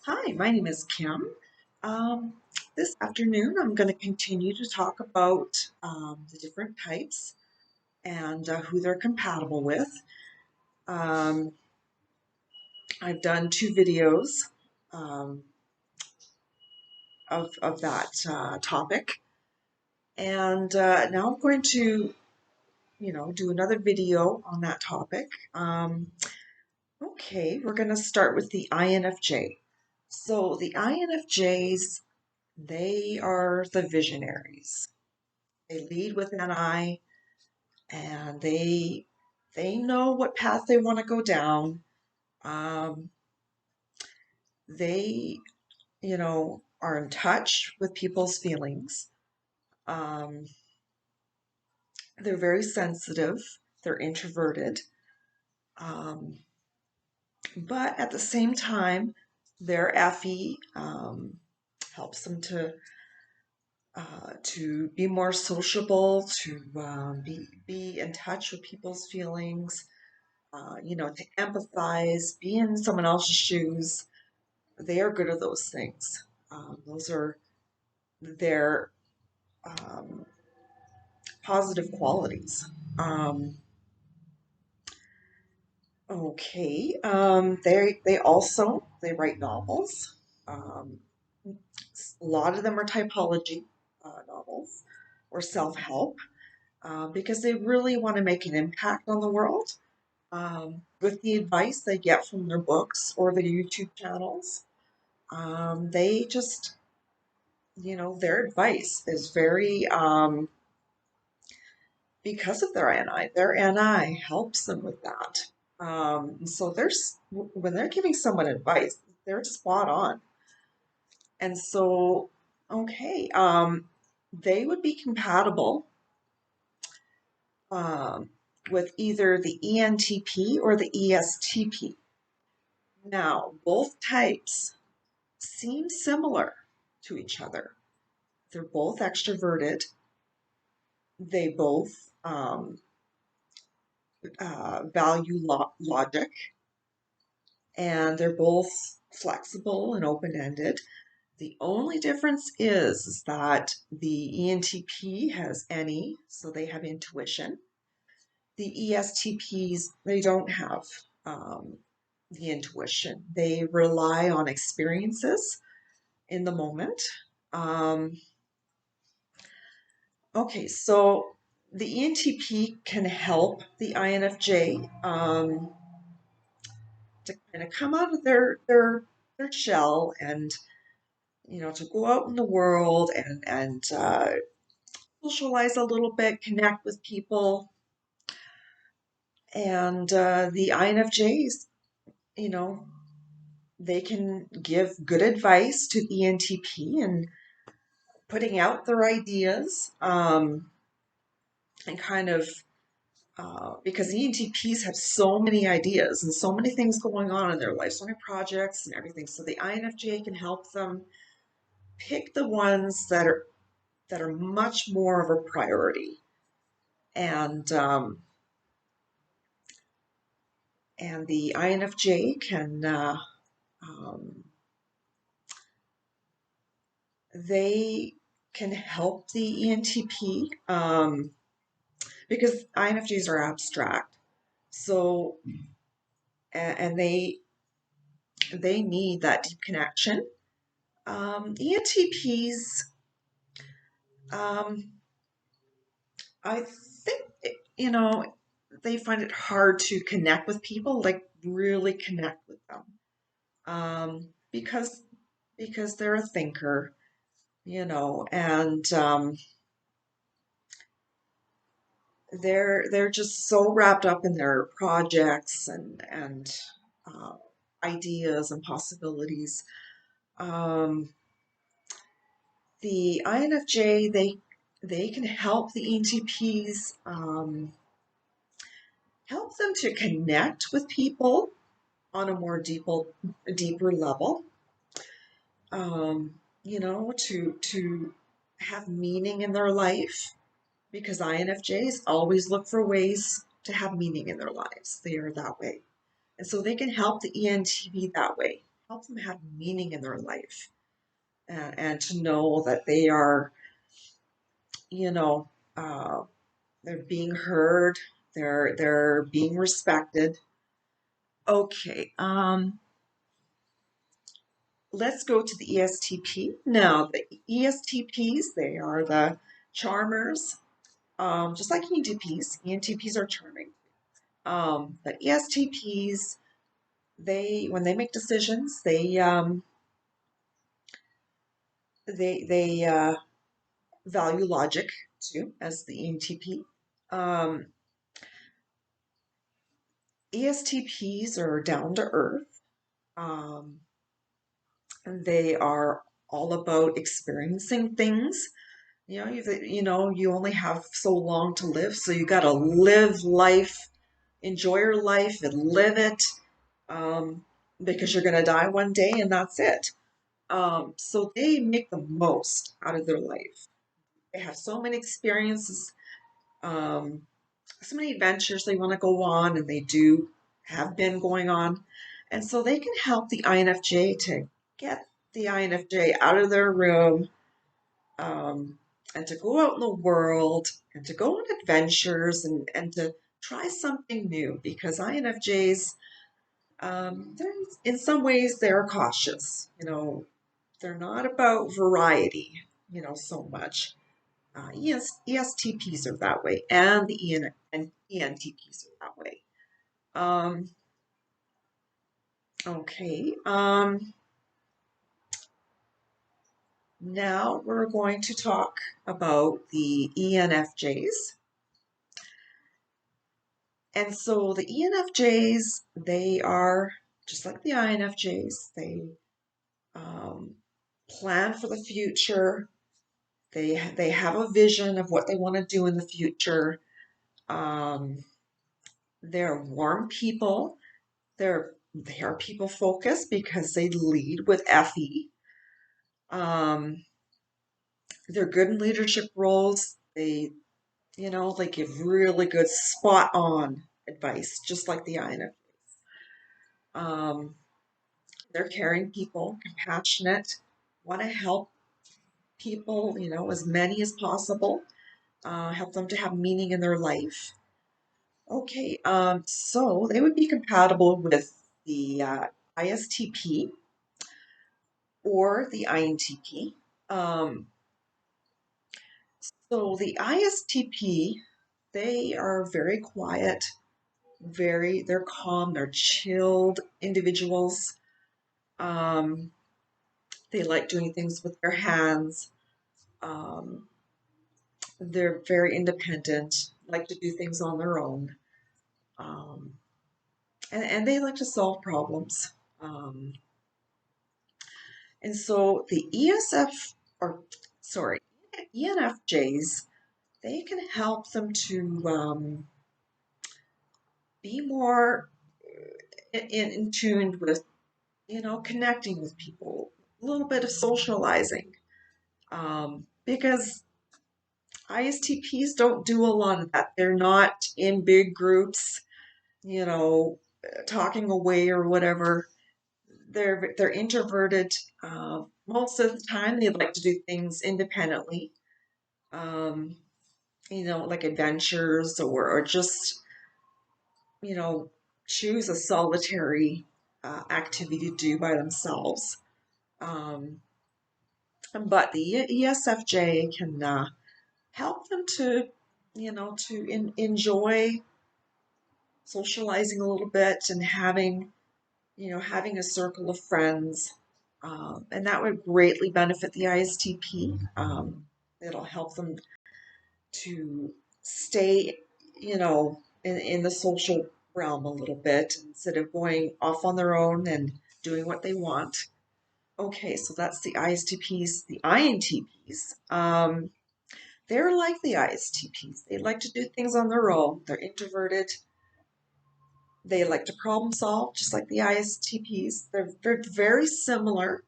Hi, my name is Kim. Um, this afternoon, I'm going to continue to talk about the different types and who they're compatible with. Um, I've done two videos um, of that topic, and now I'm going to, do another video on that topic. Okay, we're going to start with the INFJ. So the INFJs, they are the visionaries. They lead with an I, and they know what path they want to go down. Um, they, are in touch with people's feelings. Um, they're very sensitive. They're introverted, um, but at the same time, their FE helps them to be more sociable, to be in touch with people's feelings, to empathize, be in someone else's shoes. They are good at those things. Those are their um, positive qualities. Um, okay, they write novels. Um, a lot of them are typology novels or self-help because they really want to make an impact on the world with the advice they get from their books or their YouTube channels. They just, their advice is very, because of their NI helps them with that. So when they're giving someone advice, they're spot on. And so, okay, they would be compatible um, with either the ENTP or the ESTP. Now, both types seem similar to each other. They're both extroverted. They both value logic, and they're both flexible and open-ended. The only difference is that the ENTP has any, so they have intuition. The ESTPs, they don't have um, the intuition. They rely on experiences in the moment. Um, okay, so the ENTP can help the INFJ to kind of come out of their shell and to go out in the world and socialize a little bit, connect with people, and the INFJs, you know, they can give good advice to the ENTP and putting out their ideas and kind of because ENTPs have so many ideas and so many things going on in their life, so many projects and everything. So the INFJ can help them pick the ones that are much more of a priority, and the INFJ can they can help the ENTP because INFJs are abstract, so and they need that deep connection. ENTPs, um, I think, they find it hard to connect with people, like really connect with them, because they're a thinker, and they're just so wrapped up in their projects and uh, ideas and possibilities. Um, the INFJ, they can help the ENTPs, help them to connect with people on a more deeper level. To have meaning in their life, because INFJs always look for ways to have meaning in their lives. They are that way. And so they can help the ENTP that way. help them have meaning in their life, and to know that they are, you know, uh, they're being heard, they're being respected. Okay, let's go to the ESTP. Now, the ESTPs, they are the charmers, just like ENTPs. ENTPs are charming. But ESTPs, when they make decisions, they value logic too, as the ENTP. Um, ESTPs are down to earth. Um, they are all about experiencing things. You only have so long to live, so you got to live life, enjoy your life, and live it, um, because you're going to die one day, and that's it. So they make the most out of their life. They have so many experiences, um, so many adventures they want to go on, and they do have been going on. And so they can help the INFJ to get the INFJ out of their room, um, and to go out in the world and to go on adventures, and to try something new, because INFJs, they're, in some ways, they're cautious. They're not about variety, so much. ESTPs are that way, and the and ENTPs are that way. Um, okay. Now we're going to talk about the ENFJs. And so the ENFJs, they are just like the INFJs. They um, plan for the future. They have a vision of what they want to do in the future. Um, they're warm people. They are people focused because they lead with FE. Um, they're good in leadership roles. They give really good spot on advice, just like the INFJs. Um, they're caring people, compassionate, want to help people, as many as possible, help them to have meaning in their life. Okay, so they would be compatible with the ISTP or the INTP. Um, so the ISTP, they are very quiet, they're calm, they're chilled individuals. Um, they like doing things with their hands. Um, they're very independent, like to do things on their own. Um, and they like to solve problems. Um, and so the ENFJs, they can help them to be more in tune with, connecting with people, a little bit of socializing. Because ISTPs don't do a lot of that. They're not in big groups, you know, talking away or whatever. They're introverted. Most of the time, they like to do things independently. Um, like adventures, or just, you know, choose a solitary activity to do by themselves. Um, but the ESFJ can help them to, enjoy socializing a little bit, and having a circle of friends. And that would greatly benefit the ISTP. It'll help them to stay, in the social realm a little bit, instead of going off on their own and doing what they want. Okay, so that's the ISTPs. The INTPs, they're like the ISTPs. They like to do things on their own. They're introverted. They like to problem solve, just like the ISTPs. They're very similar,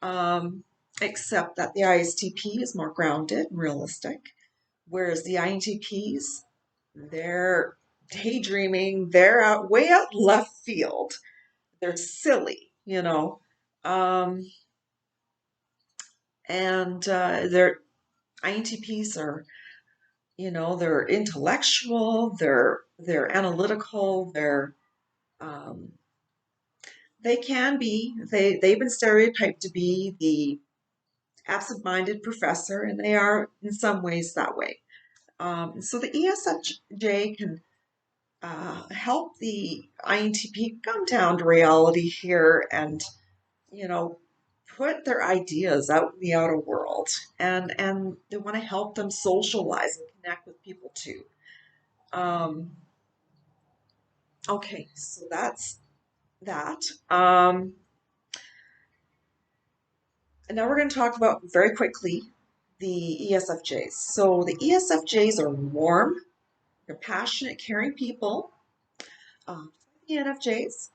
um, except that the ISTP is more grounded and realistic, whereas the INTPs, they're daydreaming. They're way out left field. They're silly. you know. Um, and their INTPs are, they're intellectual, they're analytical, um, they can be, they've been stereotyped to be the absent-minded professor, and they are in some ways that way. So the ESFJ can help the INTP come down to reality here and, you know, put their ideas out in the outer world. And they want to help them socialize and connect with people too. Um, okay, so that's that. And now we're going to talk about very quickly the ESFJs. So the ESFJs are warm, they're passionate, caring people. The ENFJs,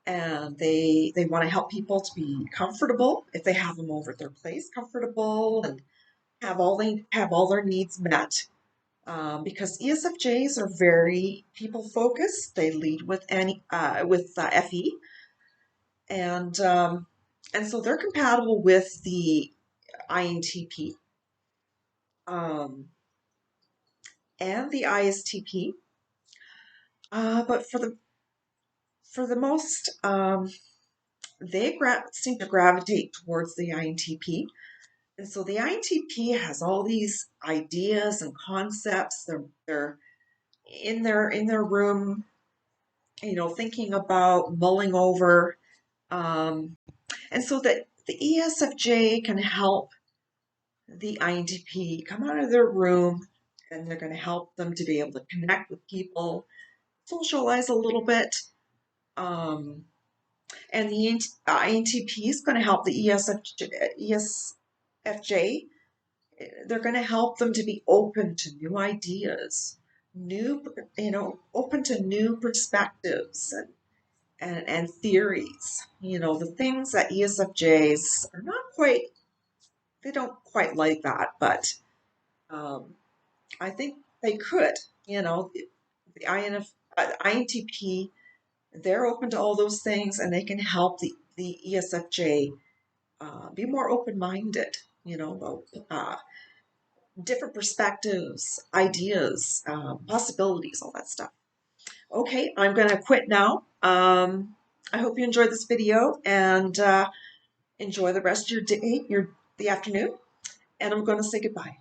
and they want to help people to be comfortable if they have them over at their place, comfortable and have all their needs met. Because ESFJs are very people focused. They lead with FE, and so they're compatible with the INTP and the ISTP. But for the most, they seem to gravitate towards the INTP. And so the INTP has all these ideas and concepts. They're in their room, thinking about mulling over. And so that the ESFJ can help the INTP come out of their room, and they're going to help them to be able to connect with people, socialize a little bit. Um, and the INTP is going to help the ESFJ. They're going to help them to be open to new ideas, open to new perspectives and theories. The things that ESFJs are not quite, they don't quite like that, but um, I think they could. The INTP, they're open to all those things, and they can help the ESFJ be more open-minded, about different perspectives, ideas, possibilities, all that stuff. Okay, I'm going to quit now. I hope you enjoyed this video, and enjoy the rest of your day, the afternoon, and I'm going to say goodbye.